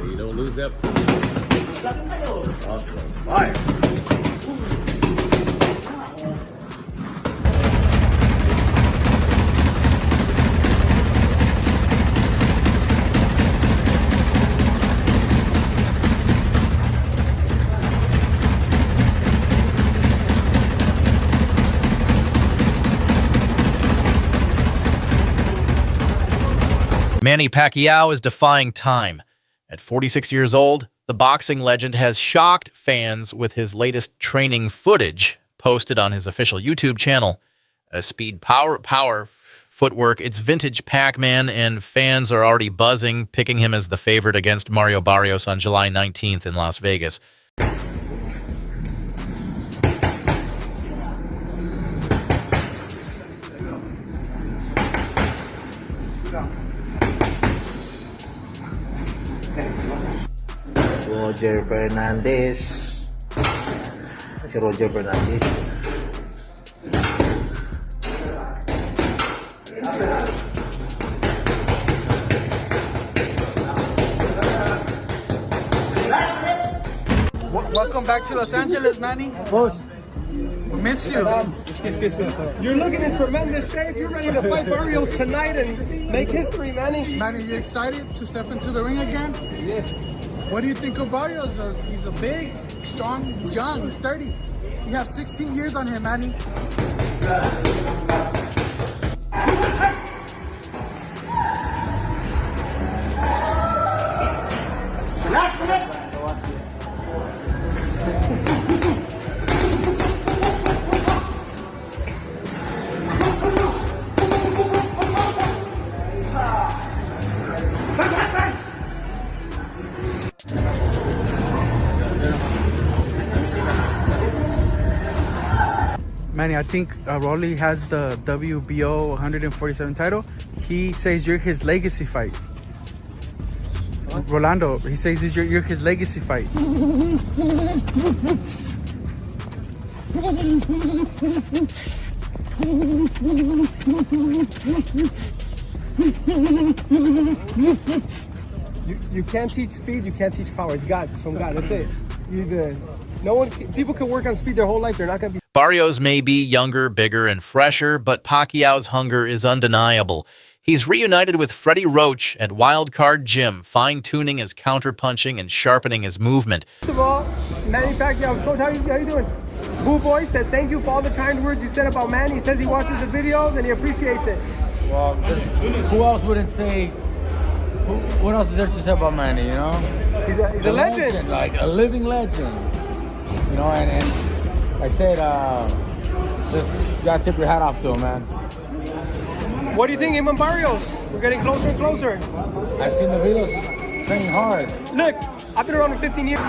You don't lose that. Awesome. Fire. Manny Pacquiao is defying time. At 46 years old, the boxing legend has shocked fans with his latest training footage posted on his official YouTube channel. Speed, power, footwork, it's vintage Pac-Man, and fans are already buzzing, picking him as the favorite against Mario Barrios on July 19th in Las Vegas. Roger Fernandez. Si Roger Fernandez. Welcome back to Los Angeles, Manny. Boss. We miss you. You're looking in tremendous shape. You're ready to fight Barrios tonight and make history, Manny. Manny, you excited to step into the ring again? Yes. What do you think of Barrios? He's a big, strong, he's young, he's 30. You have 16 years on him, Manny. Manny, I think Rolly has the WBO 147 title. He says you're his legacy fight. Rolando, he says you're his legacy fight. You can't teach speed. You can't teach power. It's God. It's from God. That's it. No one. People can work on speed their whole life. They're not gonna be. Barrios may be younger, bigger, and fresher, but Pacquiao's hunger is undeniable. He's reunited with Freddie Roach at Wildcard Gym, fine-tuning his counterpunching and sharpening his movement. First of all, Manny Pacquiao, coach, how you doing? Boo Boy said thank you for all the kind words you said about Manny. He says he watches the videos and he appreciates it. Well, who else wouldn't say? What else is there to say about Manny? You know, He's a legend. like a living legend. You know, and like I said, just gotta tip your hat off to him, man. What do you think, him and Barrios? We're getting closer and closer. I've seen the videos. He's training hard. Look, I've been around for 15 years.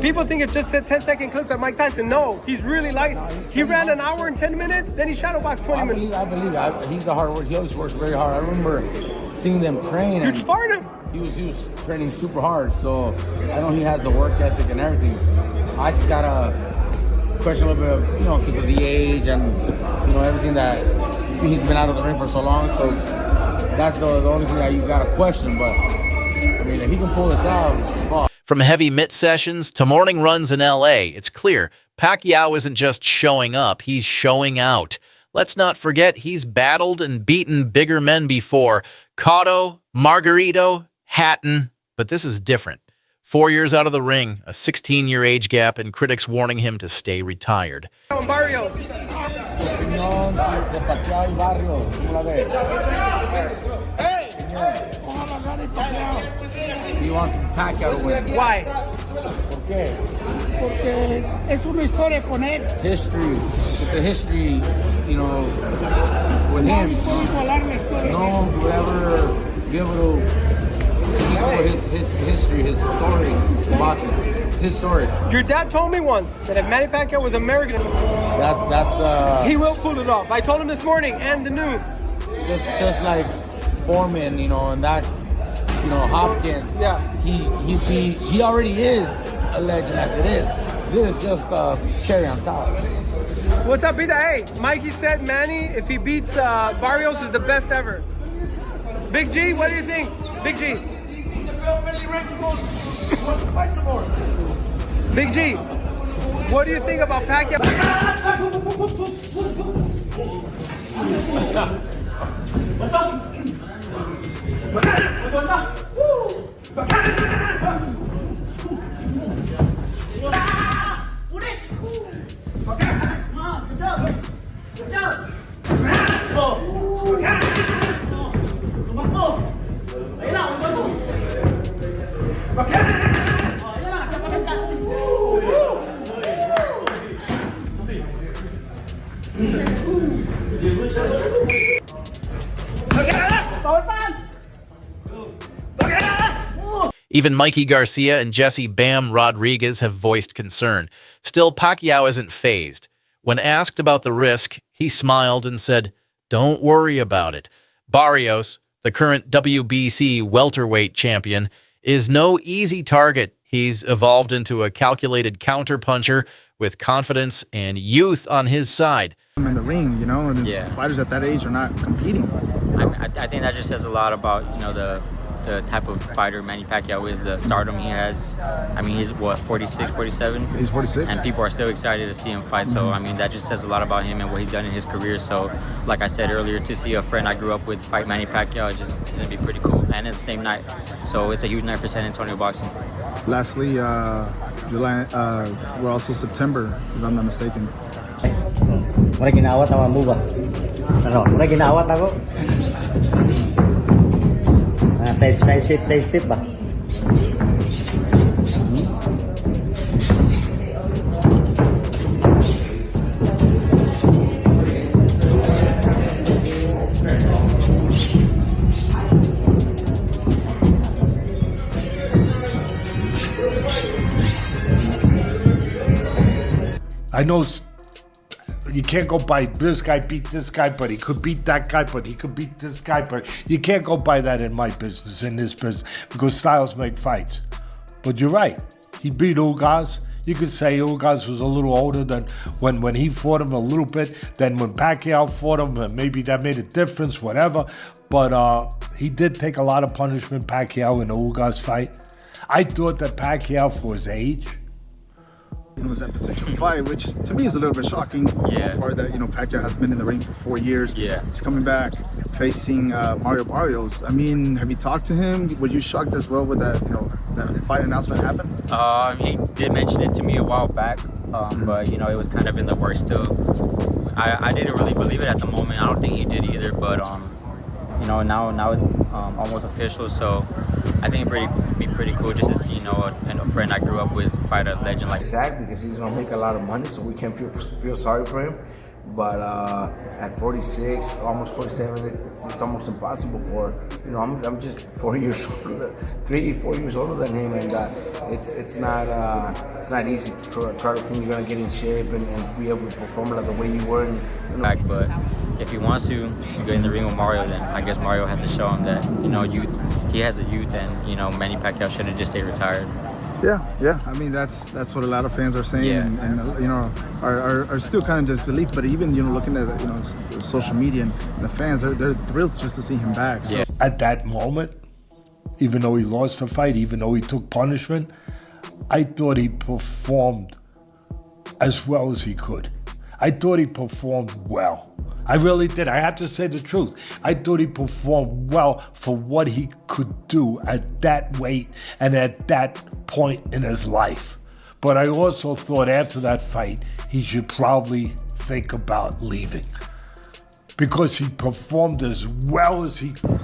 People think it just said 10-second clips at Mike Tyson. No, he's really light. He ran an hour and 10 minutes, then he shadowboxed 20 minutes. I believe it. He's a hard worker. He always works very hard. I remember seeing them train. You sparred him. He was training super hard, so I know he has the work ethic and everything. I just gotta question a little bit of, because of the age and, everything that he's been out of the ring for so long. So that's the only thing that you gotta question. But, I mean, if he can pull this out, fuck. From heavy mitt sessions to morning runs in L.A., it's clear Pacquiao isn't just showing up, he's showing out. Let's not forget he's battled and beaten bigger men before. Cotto, Margarito, Hatton, but this is different. 4 years out of the ring, a 16-year age gap, and critics warning him to stay retired. Barrios. He wants Pacquiao to win. Why? ¿Por qué? Porque es una historia con él. History. It's a history, with him. No igualar la historia. No one will ever be able to his history, his story, his story. Your dad told me once that if Manny Pacquiao was American, he will pull it off. I told him this morning and the noon. Just like Foreman, and that, Hopkins. Yeah. He already is a legend as it is. This is just cherry on top. What's up, Pita? Hey, Mikey said Manny, if he beats Barrios, is the best ever. Big G, what do you think? Big G. Big G, what do you think about Pacquiao? Even Mikey Garcia and Jesse Bam Rodriguez have voiced concern. Still, Pacquiao isn't fazed. When asked about the risk, he smiled and said, "Don't worry about it." Barrios, the current WBC welterweight champion, is no easy target. He's evolved into a calculated counterpuncher with confidence and youth on his side. In the ring, and fighters at that age are not competing. I think that just says a lot about, the type of fighter Manny Pacquiao is, the stardom he has. I mean, he's what, 46, 47? He's 46. And people are still excited to see him fight. So, I mean, that just says a lot about him and what he's done in his career. So, like I said earlier, to see a friend I grew up with fight Manny Pacquiao is going to be pretty cool. And it's the same night. So, it's a huge night for San Antonio boxing. Lastly, July, we're also September, if I'm not mistaken. Wala ginawa tawa mo ba? Wala ginawa tago. Side step ba? I know you can't go by this guy beat this guy, but he could beat that guy, but he could beat this guy, but you can't go by that in my business, in this business, because styles make fights. But you're right. He beat Ugas. You could say Ugas was a little older than when he fought him a little bit, than when Pacquiao fought him, and maybe that made a difference, whatever. But he did take a lot of punishment, Pacquiao, in the Ugas fight. I thought that Pacquiao, for his age, It was that potential fight, which to me is a little bit shocking. Yeah. Part that Pacquiao has been in the ring for 4 years. Yeah. He's coming back, facing Mario Barrios. I mean, have you talked to him? Were you shocked as well with that? That fight announcement happened? He did mention it to me a while back, but it was kind of in the works still. I didn't really believe it at the moment. I don't think he did either, but now it's almost official. So I think it'd be pretty cool just to see a friend I grew up with fight a legend like that. Sad because he's gonna make a lot of money, so we can't feel sorry for him. But at 46, almost 47, it's almost impossible for, you know, I'm just 4 years older, 4 years older than him, and it's not easy to try to think you're gonna get in shape and be able to perform like the way you were. But if he wants to get in the ring with Mario, then I guess Mario has to show him that, you know, he has a youth, and, you know, Manny Pacquiao should have just stayed retired. Yeah. I mean, that's what a lot of fans are saying, and you know, are still kind of disbelief. But even, you know, looking at, you know, social media and the fans, they're thrilled just to see him back. So. At that moment, even though he lost the fight, even though he took punishment, I thought he performed as well as he could. I thought he performed well. I really did. I have to say the truth. I thought he performed well for what he could do at that weight and at that point in his life. But I also thought after that fight, he should probably think about leaving, because he performed as well as he could.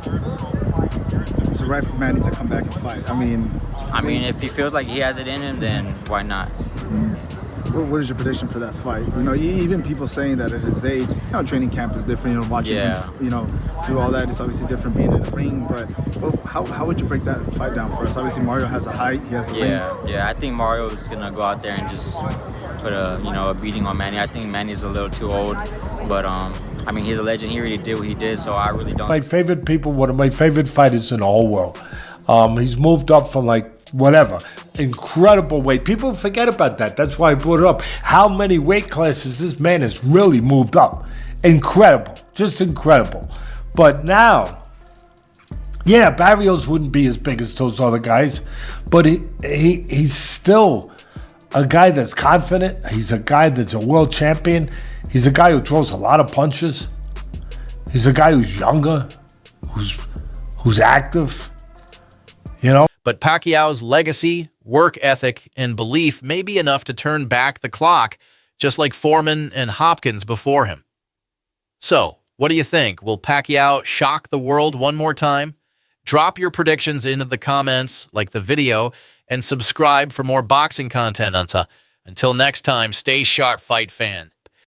It's right for Manny to come back and fight. I mean, if he feels like he has it in him, then why not? What is your prediction for that fight? You know, even people saying that at his age, you know, training camp is different. You know, watching him, you know, do all that is obviously different being in the ring. But how would you break that fight down for us? Obviously, Mario has a height. He has the Yeah. I think Mario is gonna go out there and just put a beating on Manny. I think Manny's a little too old, but I mean, he's a legend. He already did what he did, so I really don't. My favorite people, one of my favorite fighters in the whole world. He's moved up from whatever, incredible weight. People forget about that. That's why I brought it up. How many weight classes this man has really moved up. Incredible, just incredible. But now, yeah, Barrios wouldn't be as big as those other guys, but he's still a guy that's confident. He's a guy that's a world champion. He's a guy who throws a lot of punches. He's a guy who's younger, who's active, you know? But Pacquiao's legacy, work ethic, and belief may be enough to turn back the clock, just like Foreman and Hopkins before him. So, what do you think? Will Pacquiao shock the world one more time? Drop your predictions into the comments, like the video, and subscribe for more boxing content. Until next time, stay sharp, fight fan.